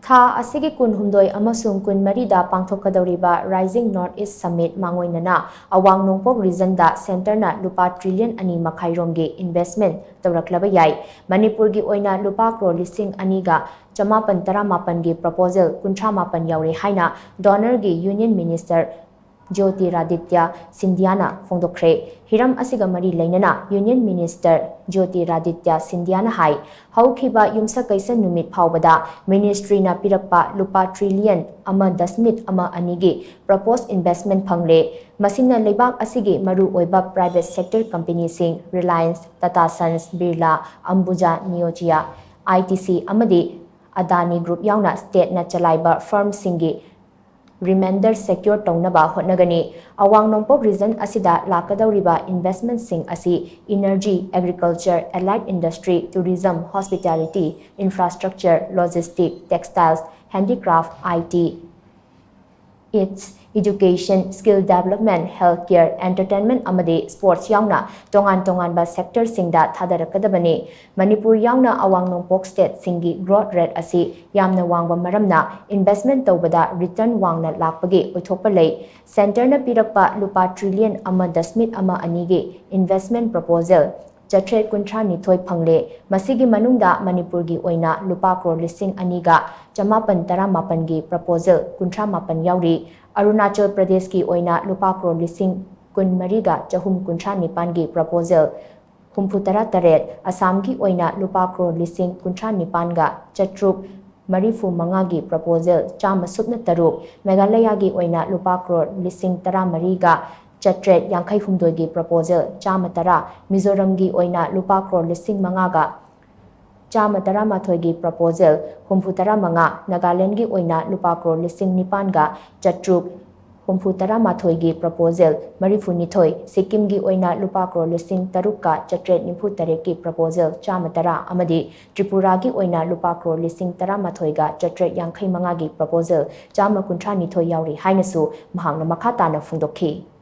Tha asigi kun humdoi amasung kun marida pangthokadoriba Rising North East Summit mangoinana Awang Nongpok Region da Center na lupa trillion ani makhai romge investment tawraklaba yai Manipur gi Oina Lupa Crore Lising aniga chamapan taramapan gi proposal kuntramapan yaure haina donor gi Union Minister Jyotiraditya Scindia na phongdokkhre hiram asiga mari lainana Union Minister Jyotiraditya Scindia na hai haukhiba yumsa kaisa numit phawbada ministry na pirakpa lupa trillion ama dasmit ama anigi proposed investment phangle masina leibak asigi maru oiba private sector company sing Reliance Tata Sons Birla Ambuja Neogia ITC amadi Adani Group yauna state na chalaiba firm singi remainder secure taunaba hotnagani Awang Nongpok Region asida lakadauriba investment sing asi energy agriculture allied industry tourism hospitality infrastructure logistics textiles handicraft IT its education skill development healthcare entertainment amadi sports yauna tongan ba sector singda thadarakadabani Manipur yauna Awang Nongpok state singi growth rate asi yamna wangba maramna investment tawbada return wangna lakpagi oithokpa lei center na pirakpa lupa trillion ama dasmit ama anigi investment proposal Jatre kuntra nithoi phangle masigi manungda Manipur gi Oina Lupa Crore Lising aniga chamapan taramapan gi proposal kuntra mapan yauri Arunachal Pradesh ki Oina Lupa Crore Lising kun mariga chahum kuntra nipan gi proposal humputara taret Assam ki Oina Lupa Crore Lising kuntra nipan ga chatruk marifu mangagi proposal chama supna taruk Meghalaya gi Oina Lupa Crore Lising tara mariga Chatret Yankai Humdogi proposal Chamatara Mizoramgi Oina Lupa Crore Lising Mangaga Chamatara Mathogi proposal Humputara Manga Nagalandgi Oina Lupa Crore Lising Nipanga Chatruk Humputara Mathogi proposal Marifu Nithoi Sikimgi Oina Lupa Crore Lising Taruka Chatret Nimputareki proposal Chamatara Amadi Tripuragi Oina Lupa Crore Lising Tara Mathoiga Chatret Yankai Mangagi proposal Chama Kuntra Nithoi Yauri Hainasu Mahangna Makhatana Phongdokkhre